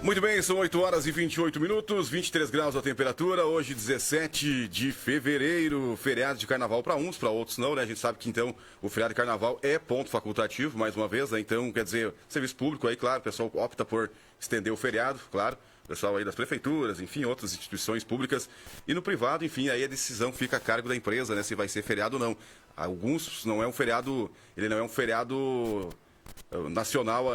Muito bem, são 8 horas e 28 minutos, 23 graus a temperatura, hoje 17 de fevereiro, feriado de carnaval para uns, para outros não, né? A gente sabe que então o feriado de carnaval é ponto facultativo, mais uma vez, né? Então, quer dizer, serviço público aí, claro, o pessoal opta por estender o feriado, claro, o pessoal aí das prefeituras, enfim, outras instituições públicas, e no privado, enfim, aí a decisão fica a cargo da empresa, né? Se vai ser feriado ou não. Alguns não é um feriado, ele não é um feriado nacional,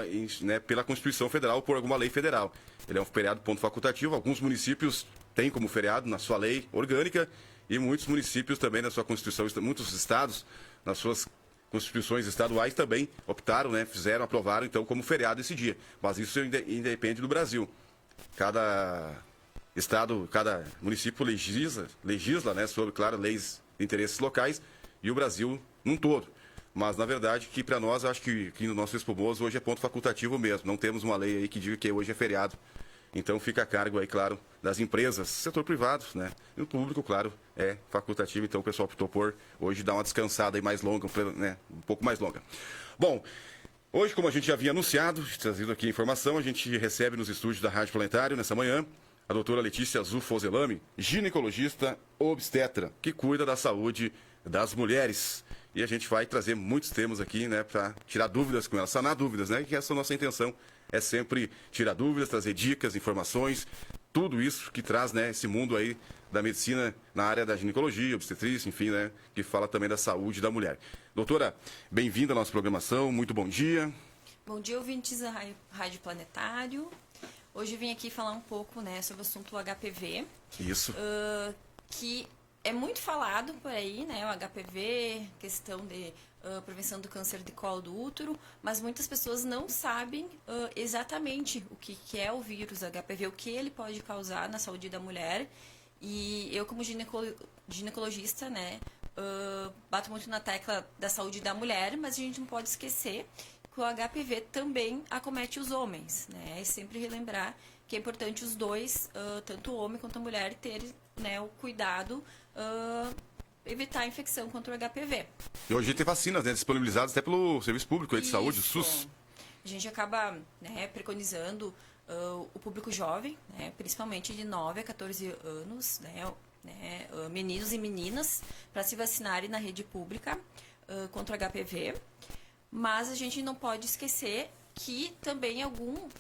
né, pela Constituição Federal, por alguma lei federal. Ele é um feriado ponto facultativo. Alguns municípios têm como feriado na sua lei orgânica e muitos municípios também na sua Constituição, muitos estados nas suas constituições estaduais também optaram, né, fizeram, aprovaram então como feriado esse dia. Mas isso independe do Brasil. Cada estado, cada município legisla, né, sobre, claro, leis de interesses locais e o Brasil num todo. Mas, na verdade, que para nós, acho que no nosso Expomoso hoje é ponto facultativo mesmo. Não temos uma lei aí que diga que hoje é feriado. Então, fica a cargo aí, claro, das empresas, setor privado, né? E o público, claro, é facultativo. Então, o pessoal optou por hoje dar uma descansada aí mais longa, né? Um pouco mais longa. Bom, hoje, como a gente já havia anunciado, trazido aqui a informação, a gente recebe nos estúdios da Rádio Planetário, nessa manhã, a doutora Letícia Zufozelami, ginecologista obstetra, que cuida da saúde das mulheres. E a gente vai trazer muitos temas aqui, né, para tirar dúvidas com ela, sanar dúvidas, né? Que essa é a nossa intenção, é sempre tirar dúvidas, trazer dicas, informações, tudo isso que traz, né, esse mundo aí da medicina na área da ginecologia, obstetrícia, enfim, né, que fala também da saúde da mulher. Doutora, bem-vinda à nossa programação, muito bom dia. Bom dia, ouvintes da Rádio Planetário. Hoje eu vim aqui falar um pouco, né, sobre o assunto HPV. Isso. Que é muito falado por aí, né, o HPV, questão de prevenção do câncer de colo do útero, mas muitas pessoas não sabem exatamente o que é o vírus HPV, o que ele pode causar na saúde da mulher. E eu, como ginecologista, né, bato muito na tecla da saúde da mulher, mas a gente não pode esquecer que o HPV também acomete os homens, né, e sempre relembrar que é importante os dois, tanto o homem quanto a mulher, terem, né, o cuidado, evitar a infecção contra o HPV. E hoje tem vacinas, né, disponibilizadas até pelo Serviço Público aí de Saúde, o SUS. A gente acaba, né, preconizando o público jovem, né, principalmente de 9 a 14 anos, né, meninos e meninas, para se vacinarem na rede pública contra o HPV. Mas a gente não pode esquecer que também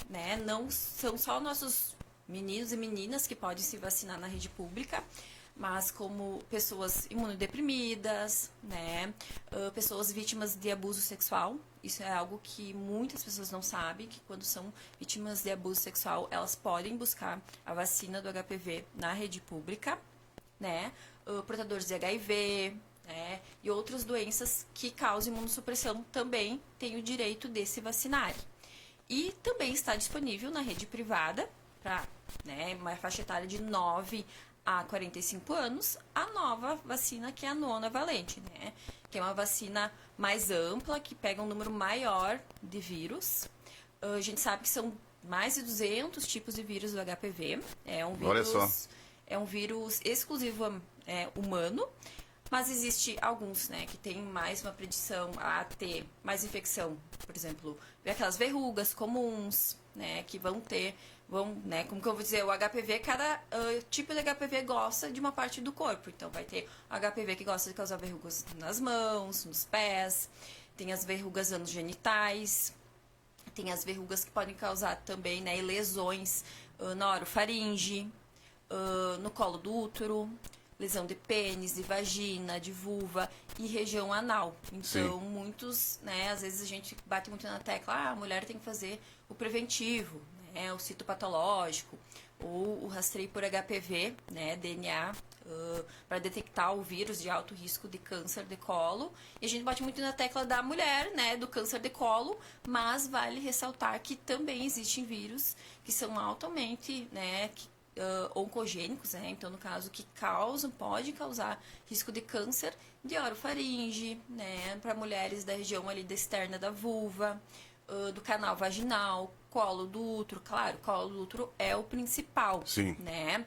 né, não são só nossos meninos e meninas que podem se vacinar na rede pública, mas como pessoas imunodeprimidas, né, pessoas vítimas de abuso sexual. Isso é algo que muitas pessoas não sabem, que quando são vítimas de abuso sexual, elas podem buscar a vacina do HPV na rede pública, né, portadores de HIV, né, e outras doenças que causam imunossupressão também têm o direito de se vacinarem. E também está disponível na rede privada, para, né, uma faixa etária de 9 a 45 anos, a nova vacina, que é a nonavalente, né, que é uma vacina mais ampla, que pega um número maior de vírus. A gente sabe que são mais de 200 tipos de vírus do HPV. Olha só. É um vírus exclusivo humano, mas existe alguns, né, que tem mais uma predição a ter mais infecção. Por exemplo, aquelas verrugas comuns, né, que né, como que eu vou dizer, o HPV, cada tipo de HPV gosta de uma parte do corpo. Então, vai ter o HPV que gosta de causar verrugas nas mãos, nos pés, tem as verrugas nos genitais, tem as verrugas que podem causar também, né, lesões na orofaringe, no colo do útero, lesão de pênis, de vagina, de vulva e região anal. Então, muitos, né, às vezes a gente bate muito na tecla, a mulher tem que fazer o preventivo, né, o citopatológico, ou o rastreio por HPV, né, DNA, para detectar o vírus de alto risco de câncer de colo. E a gente bate muito na tecla da mulher, né, do câncer de colo, mas vale ressaltar que também existem vírus que são altamente, né, oncogênicos, né? Então, no caso, que pode causar risco de câncer de orofaringe, né? Para mulheres da região ali da externa da vulva, do canal vaginal, colo do útero. Claro, colo do útero é o principal, sim, né?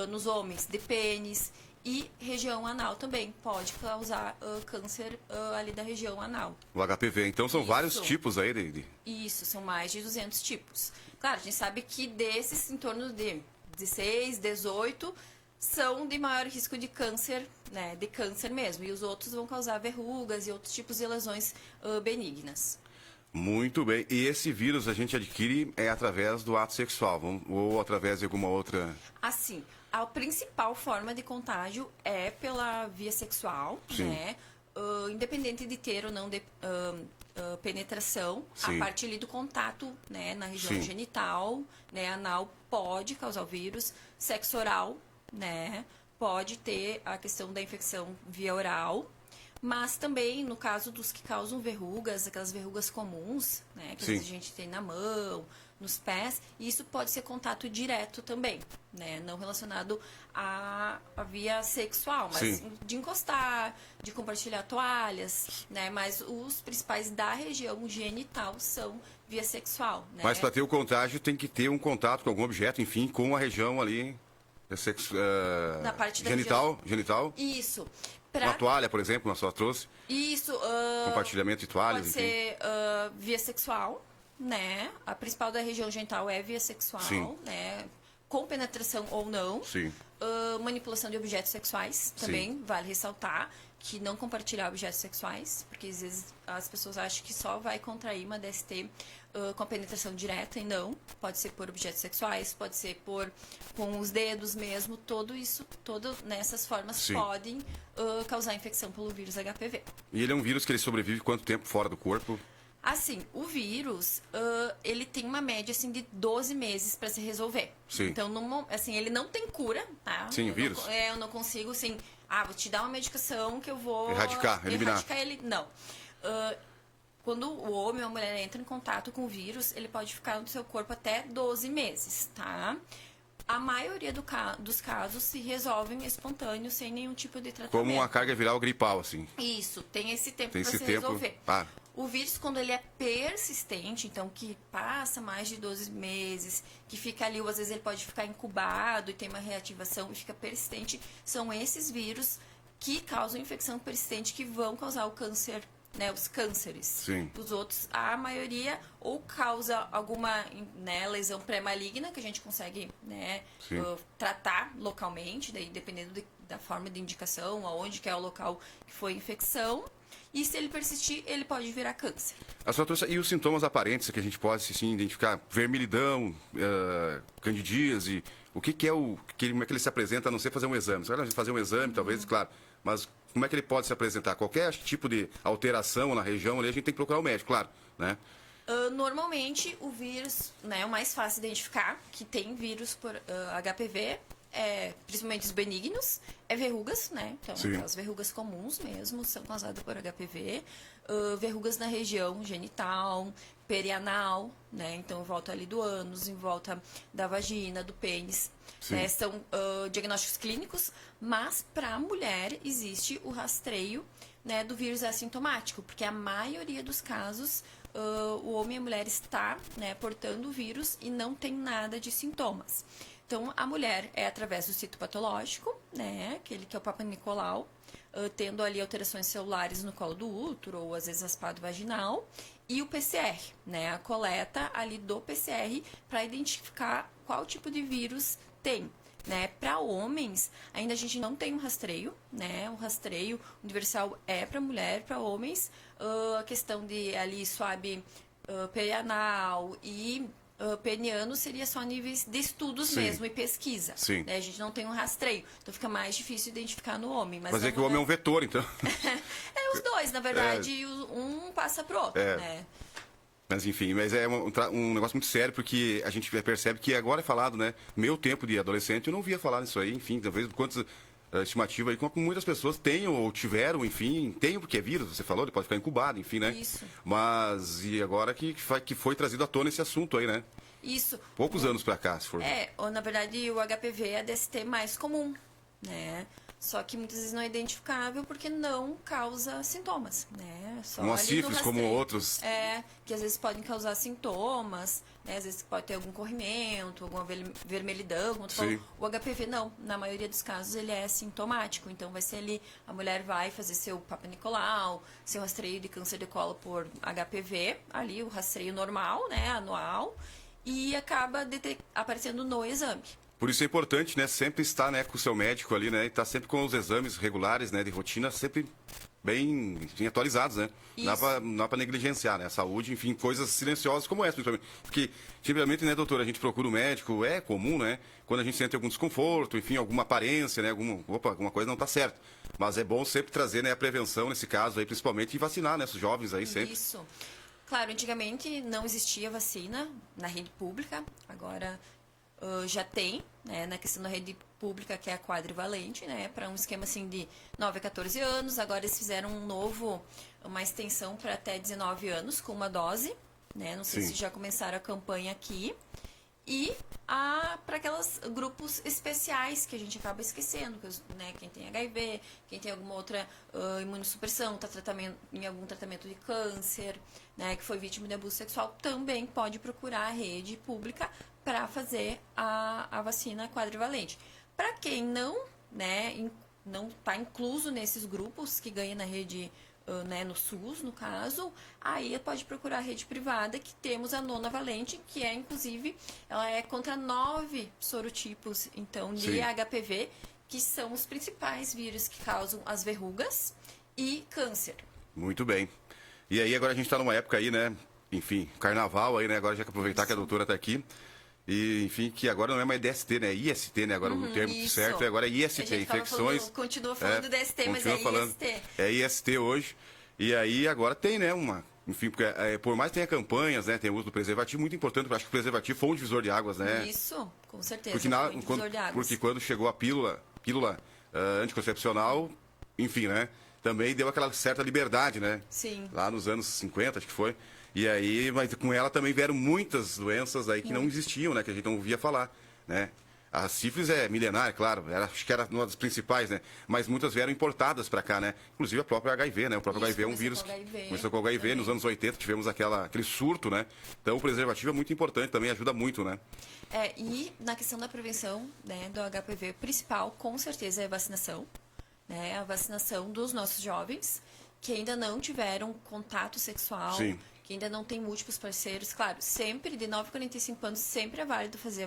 Nos homens, de pênis. E região anal também pode causar câncer ali da região anal. O HPV. Então são Isso. vários tipos aí Isso, são mais de 200 tipos. Claro, a gente sabe que desses, em torno de 16, 18, são de maior risco de câncer, né? De câncer mesmo. E os outros vão causar verrugas e outros tipos de lesões benignas. Muito bem. E esse vírus a gente adquire através do ato sexual ou através de alguma outra... Assim, a principal forma de contágio é pela via sexual, Sim. né? Independente de ter ou não penetração, Sim. a partir ali do contato, né, na região Sim. genital, né, anal, pode causar o vírus. Sexo oral, né, pode ter a questão da infecção via oral. Mas também, no caso dos que causam verrugas, aquelas verrugas comuns, né, que às vezes a gente tem na mão, nos pés, isso pode ser contato direto também, né, não relacionado à via sexual, mas Sim. de encostar, de compartilhar toalhas, né, mas os principais da região genital são via sexual, né. Mas para ter o contágio tem que ter um contato com algum objeto, enfim, com a região ali Na parte da genital. Isso. Uma toalha, por exemplo, a senhora trouxe. Isso. Compartilhamento de toalhas, Pode enfim. ser via sexual, né? A principal da região genital é via sexual, Sim. né? Com penetração ou não. Sim. Manipulação de objetos sexuais, também vale ressaltar que não compartilhar objetos sexuais, porque às vezes as pessoas acham que só vai contrair uma DST com a penetração direta, e não. Pode ser por objetos sexuais, pode ser com os dedos mesmo, nessas formas Sim. podem causar infecção pelo vírus HPV. E ele é um vírus que ele sobrevive quanto tempo fora do corpo? Assim, o vírus, ele tem uma média assim, de 12 meses para se resolver. Sim. Então, assim, ele não tem cura, tá? Sim, o vírus? Eu não consigo, assim, vou te dar uma medicação que eu vou... Erradicar, eliminar. Erradicar ele, não. Quando o homem ou a mulher entra em contato com o vírus, ele pode ficar no seu corpo até 12 meses, tá? A maioria dos casos se resolvem espontâneos, sem nenhum tipo de tratamento. Como uma carga viral gripal, assim. Isso, tem esse tempo Tem para esse se tempo. resolver. Ah. O vírus, quando ele é persistente, então que passa mais de 12 meses, que fica ali, ou às vezes ele pode ficar incubado e tem uma reativação e fica persistente, são esses vírus que causam infecção persistente que vão causar o câncer, né, os cânceres. Sim. Os outros, a maioria, ou causa alguma, né, lesão pré-maligna, que a gente consegue, né, tratar localmente, daí dependendo da forma de indicação, aonde que é o local que foi a infecção. E se ele persistir, ele pode virar câncer. A senhora trouxe, e os sintomas aparentes que a gente pode sim, identificar? Vermelhidão, candidíase, o que é como é que ele se apresenta, a não ser fazer um exame? Você vai fazer um exame, talvez, claro, mas como é que ele pode se apresentar? Qualquer tipo de alteração na região, ali, a gente tem que procurar o médico, claro, né? Normalmente, o vírus, né, é o mais fácil de identificar, que tem vírus por HPV, principalmente os benignos, verrugas, né? Então, as verrugas comuns mesmo são causadas por HPV. Verrugas na região genital, perianal, né? Então, em volta ali do ânus, em volta da vagina, do pênis. Né? São diagnósticos clínicos, mas para a mulher existe o rastreio, né, do vírus assintomático, porque a maioria dos casos o homem e a mulher está, né, portando o vírus e não tem nada de sintomas. Então, a mulher é através do citopatológico, né, aquele que é o Papa Nicolau, tendo ali alterações celulares no colo do útero ou às vezes raspado vaginal, e o PCR, né, a coleta ali do PCR para identificar qual tipo de vírus tem. Né? Para homens, ainda a gente não tem um rastreio, né? O rastreio universal é para mulher, para homens. A questão de ali swab perianal e peniano seria só níveis de estudos mesmo e pesquisa. Né? A gente não tem um rastreio, então fica mais difícil identificar no homem. Mas é que o homem é um vetor, então. Os dois, na verdade, um passa pro outro, né? Mas enfim, é um negócio muito sério, porque a gente percebe que agora é falado, né? Meu tempo de adolescente, eu não via falar nisso aí, enfim, talvez quantas estimativa aí, como muitas pessoas tenham ou tiveram, enfim, tenham porque é vírus, você falou, ele pode ficar incubado, enfim, né? Isso. Mas, e agora que foi trazido à tona esse assunto aí, né? Isso. Poucos anos pra cá, se for. Ou na verdade o HPV é a DST mais comum, né? só que muitas vezes não é identificável porque não causa sintomas, né? Só Como a ali no sífilis, como rastreio. outros. Que às vezes podem causar sintomas, né? Às vezes pode ter algum corrimento, alguma vermelhidão, como tu falou. Sim. O HPV não, na maioria dos casos ele é sintomático, então vai ser ali, a mulher vai fazer seu Papa Nicolau, seu rastreio de câncer de colo por HPV, ali o rastreio normal, né, anual, e acaba aparecendo no exame. Por isso é importante, né, sempre estar, né, com o seu médico ali, né, e estar sempre com os exames regulares, né, de rotina, sempre bem, enfim, atualizados, né? Não dá pra negligenciar, né? A saúde, enfim, coisas silenciosas como essa, principalmente. Porque, simplesmente, né, doutora, a gente procura o médico, é comum, né? Quando a gente sente algum desconforto, enfim, alguma aparência, né? Alguma coisa não tá certa. Mas é bom sempre trazer, né, a prevenção nesse caso aí, principalmente, e vacinar, né, os jovens aí sempre. Isso. Claro, antigamente não existia vacina na rede pública, agora já tem, né, na questão da rede pública, que é a quadrivalente, né, para um esquema assim de 9 a 14 anos. Agora eles fizeram uma extensão para até 19 anos com uma dose, né, não sei Sim. se já começaram a campanha aqui. E para aqueles grupos especiais que a gente acaba esquecendo, né, quem tem HIV, quem tem alguma outra imunossupressão, está em algum tratamento de câncer, né, que foi vítima de abuso sexual, também pode procurar a rede pública para fazer a vacina quadrivalente. Para quem não, né, não está incluso nesses grupos que ganha na rede, né, no SUS, no caso, aí pode procurar a rede privada, que temos a nonavalente, que é, inclusive, ela é contra 9 sorotipos, então, de Sim. HPV, que são os principais vírus que causam as verrugas e câncer. Muito bem. E aí, agora a gente está numa época aí, né? Enfim, carnaval aí, né? Agora já que aproveitar que a doutora está aqui. E, enfim, que agora não é mais DST, né? IST, né? Agora o termo isso. certo agora é IST, A gente infecções. continua falando DST, mas continua falando. IST. É IST hoje. E aí agora tem, né? Enfim, porque por mais que tenha campanhas, né? Tem o uso do preservativo, muito importante, porque eu acho que o preservativo foi um divisor de águas, né? Isso, com certeza. Porque, foi um divisor de águas. porque quando chegou a pílula anticoncepcional, enfim, né? Também deu aquela certa liberdade, né? Sim. Lá nos anos 50, acho que foi. E aí, mas com ela também vieram muitas doenças aí que não existiam, né? Que a gente não ouvia falar, né? A sífilis é milenar, claro, acho que era uma das principais, né? Mas muitas vieram importadas para cá, né? Inclusive a própria HIV, né? O próprio HIV é um vírus que começou com o HIV. Nos anos 80 tivemos aquele surto, né? Então o preservativo é muito importante, também ajuda muito, né? E na questão da prevenção, né, do HPV, principal, com certeza, é a vacinação. Né? A vacinação dos nossos jovens que ainda não tiveram contato sexual. Sim. Que ainda não tem múltiplos parceiros. Claro, sempre, de 9 a 45 anos, sempre é válido fazer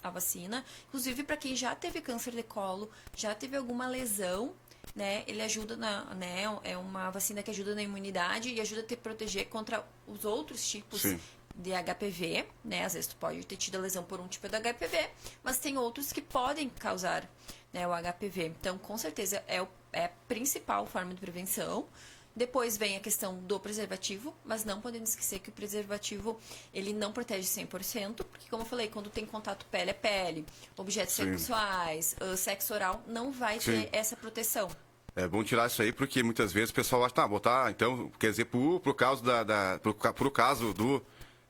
a vacina. Inclusive, para quem já teve câncer de colo, já teve alguma lesão, né? Ele ajuda né? É uma vacina que ajuda na imunidade e ajuda a te proteger contra os outros tipos Sim. de HPV, né? Às vezes tu pode ter tido a lesão por um tipo de HPV, mas tem outros que podem causar, né, o HPV. Então, com certeza, é a principal forma de prevenção. Depois vem a questão do preservativo, mas não podemos esquecer que o preservativo, ele não protege 100%, porque, como eu falei, quando tem contato pele a pele, objetos Sim. sexuais, sexo oral, não vai Sim. ter essa proteção. É bom tirar isso aí, porque muitas vezes o pessoal acha, botar, então, quer dizer, pro caso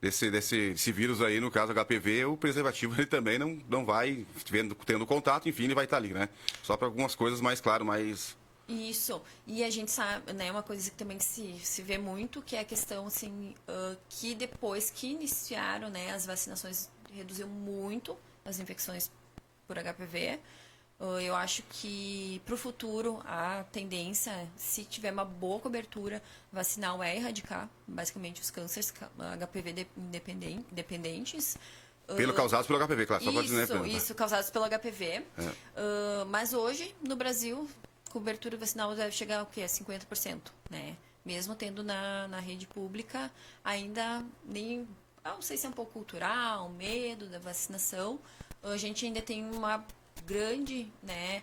desse vírus aí, no caso HPV, o preservativo ele também não vai, tendo contato, enfim, ele vai estar ali, né? Só para algumas coisas mais, claro, mais... Isso, e a gente sabe, né, uma coisa que também se vê muito, que é a questão, assim, que depois que iniciaram, né, as vacinações, reduziu muito as infecções por HPV. Eu acho que para o futuro a tendência, se tiver uma boa cobertura vacinal, é erradicar basicamente os cânceres HPV dependentes. Causados pelo HPV, claro, só pode dizer. Isso, causados pelo HPV. Mas hoje, no Brasil, cobertura vacinal deve chegar ao quê? A 50%, né? Mesmo tendo na rede pública, ainda nem... não sei se é um pouco cultural, medo da vacinação. A gente ainda tem uma grande, né,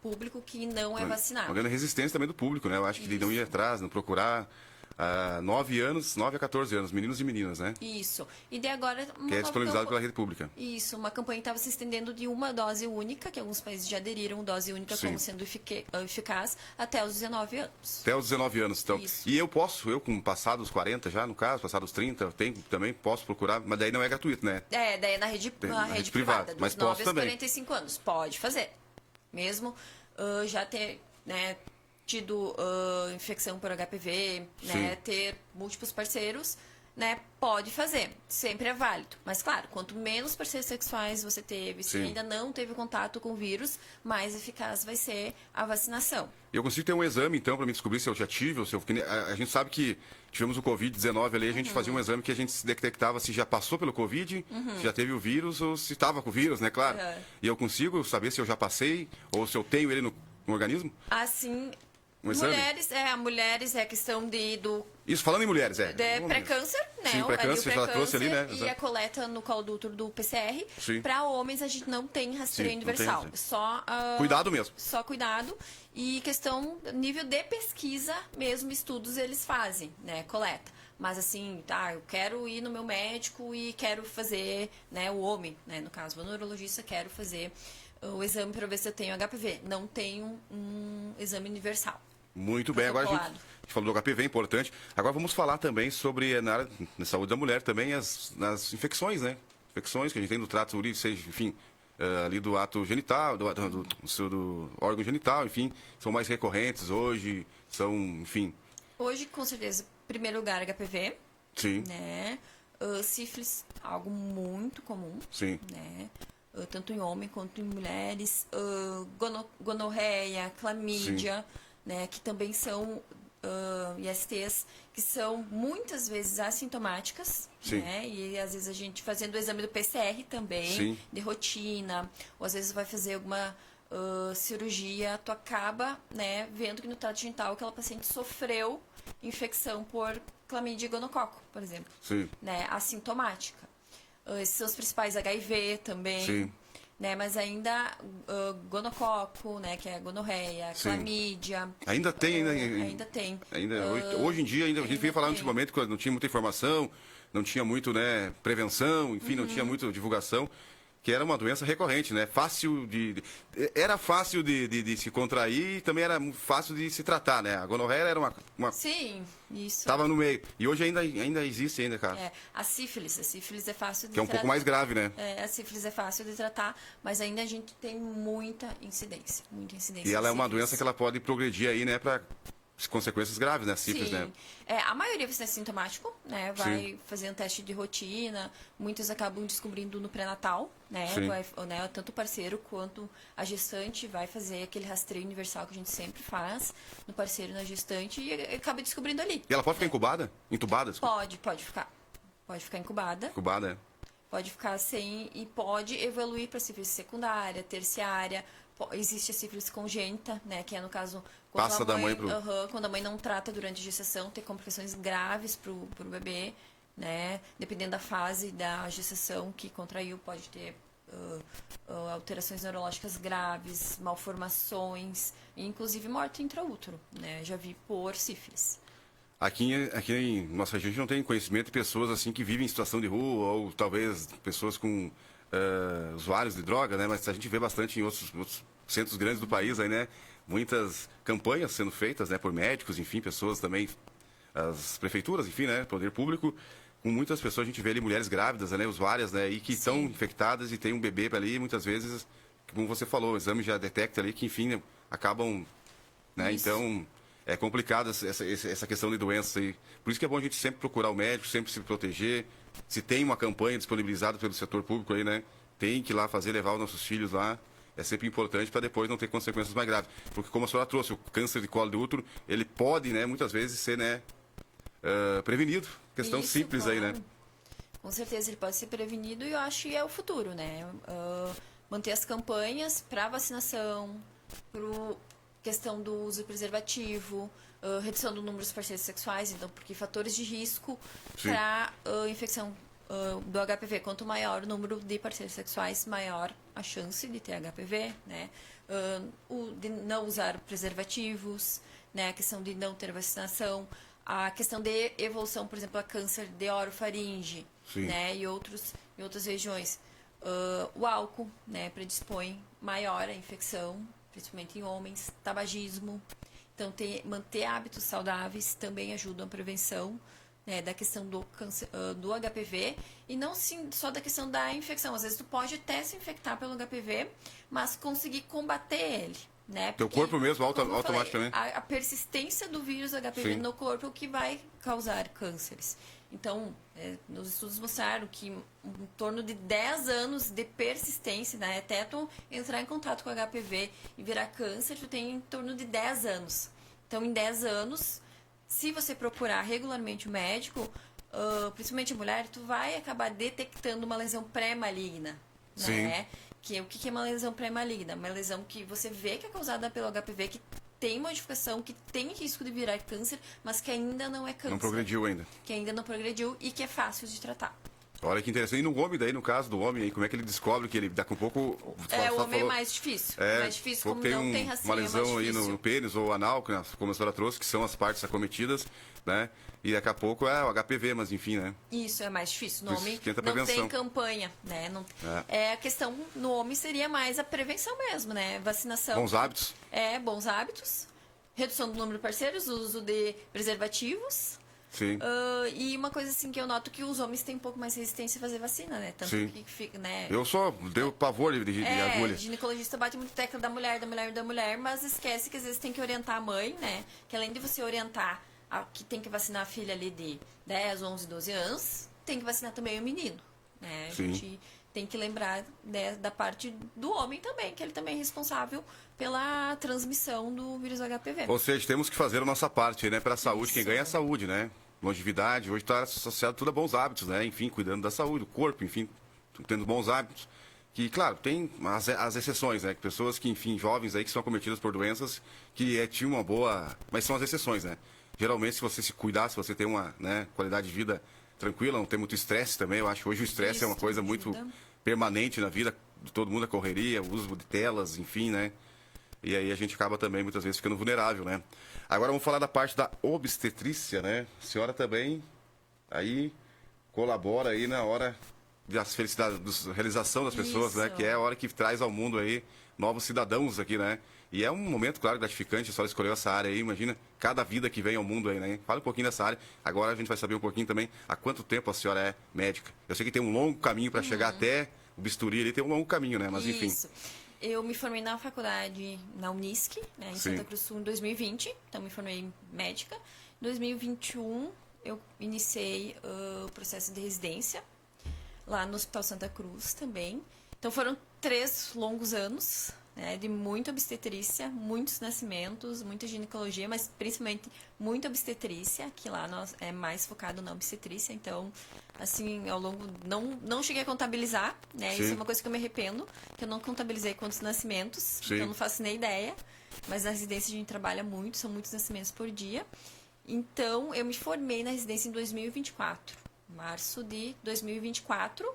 público que não é vacinado. Uma grande resistência também do público, né? Eu acho que de não ir atrás, não procurar... 9 a 14 anos, meninos e meninas, né? Isso. E daí agora... Que é disponibilizado pela rede pública. Isso, uma campanha estava se estendendo de uma dose única, que alguns países já aderiram dose única Sim. como sendo eficaz, até os 19 anos. Até os 19 anos, então. Isso. E eu com passados 40 já, no caso, passados 30, também posso procurar, mas daí não é gratuito, né? Daí é na rede privada, mas dos 9 posso aos também. 45 anos. Pode fazer. Mesmo já ter, né, tido infecção por HPV, né, ter múltiplos parceiros, né, pode fazer, sempre é válido. Mas, claro, quanto menos parceiros sexuais você teve, se ainda não teve contato com o vírus, mais eficaz vai ser a vacinação. Eu consigo ter um exame, então, para me descobrir se eu já tive, ou se eu... A gente sabe que tivemos o Covid-19 ali, a gente fazia um exame que a gente se detectava se já passou pelo Covid, se já teve o vírus, ou se estava com o vírus, né, claro. E eu consigo saber se eu já passei, ou se eu tenho ele no organismo? Assim... Um exame? Mulheres é a questão do... Isso, falando em mulheres, pré-câncer, né? Sim, pré-câncer, ela trouxe ali, né? E a coleta no colo do útero do PCR. Para homens, a gente não tem rastreio universal. Só... cuidado mesmo. Só cuidado. E questão, nível de pesquisa, mesmo estudos eles fazem, né? Coleta. Mas assim, eu quero ir no meu médico e quero fazer, né? O homem, né? No caso, o neurologista, quero fazer o exame para ver se eu tenho HPV. Não tenho um exame universal. Muito bem, agora a gente falou do HPV, é importante. Agora vamos falar também sobre, na área da saúde da mulher, também as infecções, né? Infecções que a gente tem no trato uríneo, seja, enfim, ali do ato genital, do órgão genital, enfim, são mais recorrentes hoje, são, enfim... Hoje, com certeza, em primeiro lugar, HPV. Sim. Né? Sífilis, algo muito comum. Sim. Né? Tanto em homens quanto em mulheres. Gonorreia, clamídia, né? Que também são ISTs que são muitas vezes assintomáticas. Né? E às vezes a gente fazendo o exame do PCR também, de rotina, ou às vezes vai fazer alguma cirurgia, tu acaba, né, vendo que no trato genital aquela paciente sofreu infecção por clamídia e gonococo, por exemplo. Né? Assintomática. Esses são os principais, HIV também. Né? Mas ainda gonococo, né? Que é a gonorreia, clamídia. Ainda tem, ainda tem. Hoje em dia, a gente veio falar antigamente que não tinha muita informação, não tinha muito, né, prevenção, enfim, não tinha muita divulgação, que era uma doença recorrente, né? Era fácil de se contrair e também era fácil de se tratar, né? A gonorreia era uma... Sim, isso. Tava no meio. E hoje ainda existe ainda, cara. A sífilis é fácil de tratar. Que é um pouco mais grave, né? A sífilis é fácil de tratar, mas ainda a gente tem muita incidência. E ela é uma doença que ela pode progredir aí, né, para consequências graves, né? Sífilis, né? A maioria vai ser sintomático, né? Vai fazer um teste de rotina. Muitos acabam descobrindo no pré-natal, né? Tanto o parceiro quanto a gestante vai fazer aquele rastreio universal que a gente sempre faz no parceiro e na gestante e acaba descobrindo ali. E ela pode ficar incubada? Entubada? Pode ficar. Pode ficar incubada. Incubada, Pode ficar sem e pode evoluir para sífilis secundária, terciária. Existe a sífilis congênita, né? Que é, no caso, passa da mãe pro... quando a mãe não trata durante a gestação, tem complicações graves pro bebê, né? Dependendo da fase da gestação que contraiu, pode ter alterações neurológicas graves, malformações, e inclusive morte intraútero, né? Já vi por sífilis. Aqui em nossa região a gente não tem conhecimento de pessoas assim que vivem em situação de rua, ou talvez pessoas com usuários de droga, né? Mas a gente vê bastante em outros centros grandes do país aí, né? Muitas campanhas sendo feitas, né? Por médicos, enfim, pessoas também, as prefeituras, enfim, né? Poder público, com muitas pessoas, a gente vê ali mulheres grávidas, né? Usuárias, né? E que estão infectadas e tem um bebê ali, muitas vezes, como você falou, o exame já detecta ali que, enfim, né? Acabam, né? Então, é complicado essa questão de doenças aí. Por isso que é bom a gente sempre procurar o médico, sempre se proteger. Se tem uma campanha disponibilizada pelo setor público aí, né? Tem que ir lá levar os nossos filhos lá. É sempre importante para depois não ter consequências mais graves. Porque, como a senhora trouxe, o câncer de colo de útero, ele pode, né, muitas vezes ser, né, prevenido. Questão simples aí, né? Com certeza ele pode ser prevenido e eu acho que é o futuro, né? Manter as campanhas para vacinação, para questão do uso do preservativo, redução do número de parceiros sexuais, então, porque fatores de risco para infecção do HPV, quanto maior o número de parceiros sexuais, maior a chance de ter HPV, né? De não usar preservativos, né? A questão de não ter vacinação, a questão de evolução, por exemplo, a câncer de orofaringe, né? E outras regiões. O álcool, né? Predispõe maior a infecção, principalmente em homens, tabagismo. Então, manter hábitos saudáveis também ajuda a prevenção, né, da questão do câncer, do HPV, e não só da questão da infecção. Às vezes, tu pode até se infectar pelo HPV, mas conseguir combater ele, né? Teu Porque, corpo mesmo, como eu automaticamente. falei, a persistência do vírus HPV Sim. no corpo é o que vai causar cânceres. Então, nos estudos mostraram que em torno de 10 anos de persistência, né? Até tu entrar em contato com HPV e virar câncer, tu tem em torno de 10 anos. Então, em 10 anos, se você procurar regularmente o médico, principalmente a mulher, tu vai acabar detectando uma lesão pré-maligna, né? O que é uma lesão pré-maligna? Uma lesão que você vê que é causada pelo HPV, que tem modificação, que tem risco de virar câncer, mas que ainda não é câncer. Não progrediu ainda. Que ainda não progrediu e que é fácil de tratar. Olha que interessante. E no homem daí, no caso do homem, aí, como é que ele descobre que ele daqui a um pouco... O homem é mais difícil. Mais difícil, como não tem racinha, uma lesão é mais aí difícil. no pênis ou anal, como a senhora trouxe, que são as partes acometidas, né? E daqui a pouco é o HPV, mas enfim, né? Isso é mais difícil. No Isso, homem esquenta a não prevenção. tem campanha, né? Não, a questão no homem seria mais a prevenção mesmo, né? Vacinação. Bons hábitos. Bons hábitos. Redução do número de parceiros, uso de preservativos. Sim. E uma coisa assim que eu noto que os homens têm um pouco mais resistência a fazer vacina, né? Tanto Sim. que fica, né? Eu só deu pavor de agulha. O ginecologista bate muito tecla da mulher, mas esquece que às vezes tem que orientar a mãe, né? Que além de você orientar que tem que vacinar a filha ali de 10, 11, 12 anos, tem que vacinar também o menino, né? A Sim. gente tem que lembrar, né, da parte do homem também, que ele também é responsável pela transmissão do vírus HPV. Ou seja, temos que fazer a nossa parte, né? Para a saúde, Isso. quem ganha é a saúde, né? Longevidade, hoje está associado tudo a bons hábitos, né? Enfim, cuidando da saúde, do corpo, enfim, tendo bons hábitos. Que, claro, tem as exceções, né? Pessoas que, enfim, jovens aí que são acometidas por doenças que tinham uma boa... Mas são as exceções, né? Geralmente, se você se cuidar, se você tem uma, né, qualidade de vida tranquila, não tem muito estresse também, eu acho que hoje o estresse é uma coisa muito permanente na vida de todo mundo, a correria, o uso de telas, enfim, né? E aí a gente acaba também, muitas vezes, ficando vulnerável, né? Agora vamos falar da parte da obstetrícia, né? A senhora também aí colabora aí na hora da felicidade, da realização das pessoas, né? Isso. Que é a hora que traz ao mundo aí novos cidadãos aqui, né? E é um momento, claro, gratificante, a senhora escolheu essa área aí, imagina cada vida que vem ao mundo aí, né? Fala um pouquinho dessa área. Agora a gente vai saber um pouquinho também há quanto tempo a senhora é médica. Eu sei que tem um longo caminho para chegar até o bisturi ali, tem um longo caminho, né? Mas enfim. Isso. Eu me formei na faculdade, na Unisc, né, em Sim. Santa Cruz do Sul, em 2020. Então, me formei médica. Em 2021, eu iniciei o processo de residência lá no Hospital Santa Cruz também. Então, foram 3 longos anos, né, de muita obstetrícia, muitos nascimentos, muita ginecologia, mas principalmente muita obstetrícia, que lá nós é mais focado na obstetrícia. Então, assim, ao longo... Não cheguei a contabilizar, né? Sim. Isso é uma coisa que eu me arrependo, que eu não contabilizei quantos nascimentos, Sim. então não faço nem ideia. Mas na residência a gente trabalha muito, são muitos nascimentos por dia. Então, eu me formei na residência em 2024, março de 2024.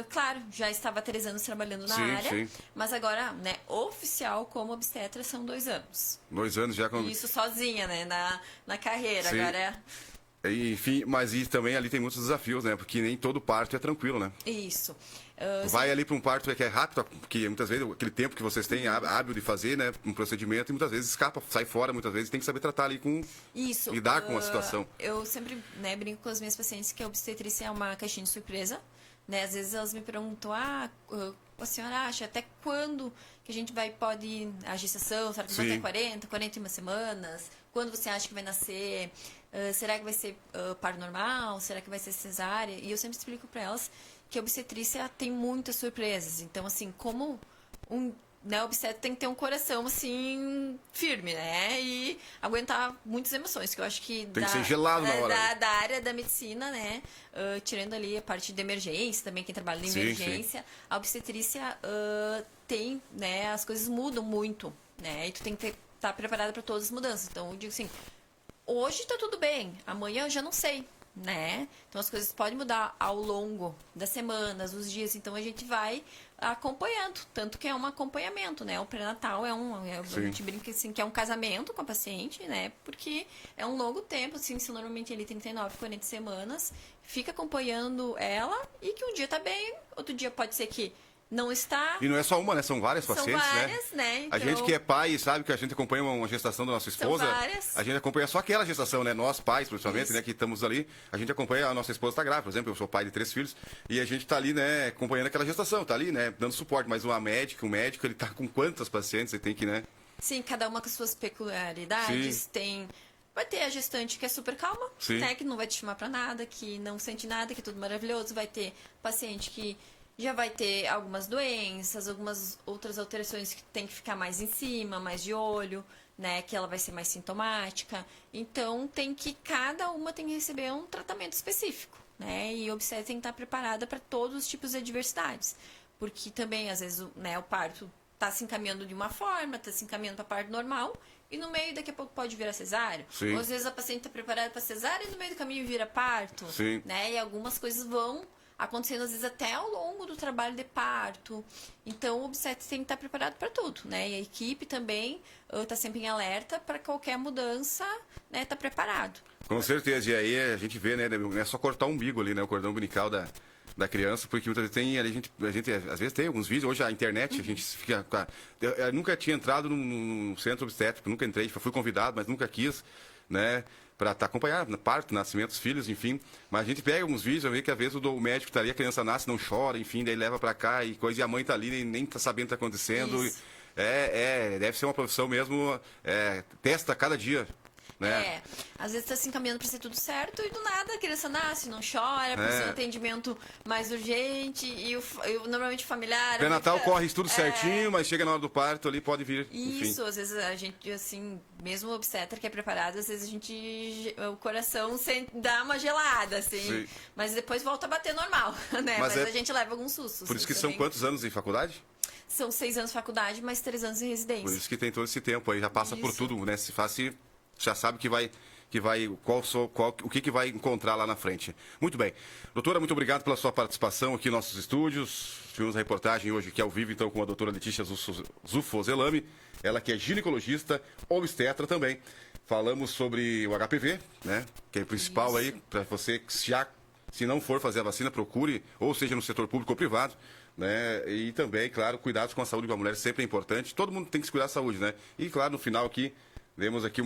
Claro, já estava há 3 anos trabalhando na Sim, área, sim. mas agora, né, oficial como obstetra são 2 anos. 2 anos já com... Isso sozinha, né, na carreira. Sim. Agora Enfim, mas e também ali tem muitos desafios, né? Porque nem todo parto é tranquilo, né? isso. Vai ali para um parto que é rápido, porque muitas vezes aquele tempo que vocês têm hábil de fazer, né, um procedimento, e muitas vezes escapa, sai fora, muitas vezes tem que saber tratar ali com... Isso. Lidar com a situação. Eu sempre, né, brinco com as minhas pacientes que a obstetrícia é uma caixinha de surpresa. Né? Às vezes elas me perguntam, a senhora acha até quando que a gente pode a gestação? Será que vai ter 41 semanas? Quando você acha que vai nascer? Será que vai ser parto normal? Será que vai ser cesárea? E eu sempre explico para elas que a obstetrícia tem muitas surpresas. Então, assim, como o obstetra tem que ter um coração, assim, firme, né? E aguentar muitas emoções, que eu acho que... Tem que ser gelado na hora. Da área da medicina, né? Tirando ali a parte de emergência, também quem trabalha em emergência. A obstetrícia tem, né? As coisas mudam muito, né? E tu tem que estar preparada para todas as mudanças. Então, eu digo assim, hoje tá tudo bem, amanhã eu já não sei, né? Então, as coisas podem mudar ao longo das semanas, dos dias. Então, a gente vai acompanhando, tanto que é um acompanhamento, né? O pré-natal a gente brinca assim, que é um casamento com a paciente, né? Porque é um longo tempo, assim, se normalmente ele 39, 40 semanas, fica acompanhando ela e que um dia tá bem, outro dia pode ser que não está... E não é só uma, né? São várias pacientes, São várias, né? A Então, gente que é pai sabe que a gente acompanha uma gestação da nossa esposa. São várias. A gente acompanha só aquela gestação, né? Nós, pais, principalmente, Isso. né? Que estamos ali. A gente acompanha, a nossa esposa está grávida, por exemplo. Eu sou pai de 3 filhos. E a gente está ali, né? Acompanhando aquela gestação. Está ali, né? Dando suporte. Mas um médico, ele está com quantas pacientes? Ele tem que, né? Sim, cada uma com suas peculiaridades. Vai ter a gestante que é super calma, Sim. né? Que não vai te chamar pra nada, que não sente nada, que é tudo maravilhoso. Vai ter paciente que já vai ter algumas doenças, algumas outras alterações que tem que ficar mais em cima, mais de olho, né? Que ela vai ser mais sintomática. Então, cada uma tem que receber um tratamento específico, né? E a obstetra tem que estar preparada para todos os tipos de adversidades. Porque também, às vezes, né, o parto está se encaminhando de uma forma, está se encaminhando para parto normal, e no meio daqui a pouco pode virar cesárea. Sim. Ou às vezes a paciente está preparada para cesárea e no meio do caminho vira parto. Sim. Né? E algumas coisas vão acontecendo, às vezes, até ao longo do trabalho de parto. Então, o obstetra tem que estar preparado para tudo, né? E a equipe também está sempre em alerta para qualquer mudança, né? Tá preparado. Com certeza. E aí a gente vê, né? Não é só cortar o umbigo ali, né? O cordão umbilical da criança, porque muitas vezes tem, a gente às vezes tem alguns vídeos, hoje a internet, a gente fica... Eu nunca tinha entrado num centro obstétrico, nunca entrei, fui convidado, mas nunca quis, né? Para estar acompanhado, parto, nascimento, filhos, enfim. Mas a gente pega alguns vídeos, vê que às vezes o médico tá ali, a criança nasce, não chora, enfim, daí leva para cá e coisa, e a mãe tá ali e nem tá sabendo o que tá acontecendo. Isso. Deve ser uma profissão mesmo, testa cada dia. Né? Às vezes está se encaminhando para ser tudo certo e do nada a criança nasce, não chora, precisa de um atendimento mais urgente e normalmente o familiar... Pré-natal corre tudo certinho, mas chega na hora do parto ali, pode vir. Isso, enfim. às vezes a gente, assim, mesmo o obstetra que é preparado, às vezes o coração dá uma gelada, assim, Sim. mas depois volta a bater normal, né? Mas a gente leva alguns sustos. Por isso que são quantos anos em faculdade? São 6 anos de faculdade, mais 3 anos em residência. Por isso que tem todo esse tempo aí, já passa por tudo, né? Se faz, já sabe o que vai encontrar lá na frente. Muito bem. Doutora, muito obrigado pela sua participação aqui em nossos estúdios. Tivemos a reportagem hoje aqui ao vivo, então, com a doutora Letícia Zufozelami, ela que é ginecologista, obstetra também. Falamos sobre o HPV, né? Que é o principal aí, para você, se não for fazer a vacina, procure, ou seja no setor público ou privado. Né? E também, claro, cuidados com a saúde da mulher sempre é importante. Todo mundo tem que se cuidar da saúde, né? E, claro, no final aqui, vemos aqui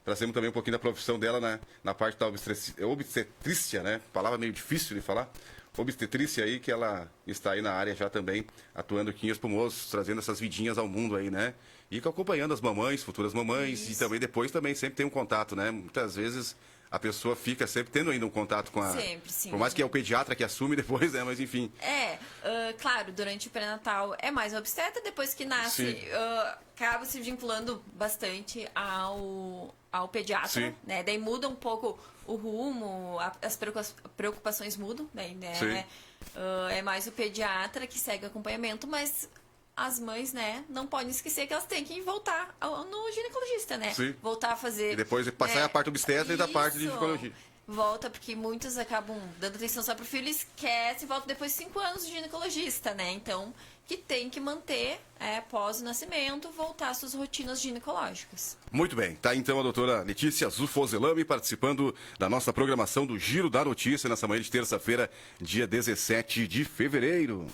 trazemos também um pouquinho da profissão dela na parte da obstetrícia, né? Palavra meio difícil de falar. Obstetrícia aí, que ela está aí na área já também, atuando aqui em Espumoso, trazendo essas vidinhas ao mundo aí, né? E acompanhando as mamães, futuras mamães, e também depois também sempre tem um contato, né? Muitas vezes a pessoa fica sempre tendo ainda um contato com a... Sempre, sim. Por mais que é o pediatra que assume depois, né? Mas enfim. Claro, durante o pré-natal é mais a obstetra, depois que nasce, acaba se vinculando bastante ao pediatra, Sim. né? Daí muda um pouco o rumo, as preocupações mudam, né? É mais o pediatra que segue o acompanhamento, mas as mães, né, não podem esquecer que elas têm que voltar no ginecologista, né? Sim. Voltar a fazer... E depois passar a parte obstetra e da parte de ginecologia. Volta, porque muitos acabam dando atenção só pro filho e esquece e volta depois de 5 anos de ginecologista, né? Então, que tem que manter, após o nascimento, voltar às suas rotinas ginecológicas. Muito bem. Tá então a doutora Letícia Zufozelami participando da nossa programação do Giro da Notícia nessa manhã de terça-feira, dia 17 de fevereiro.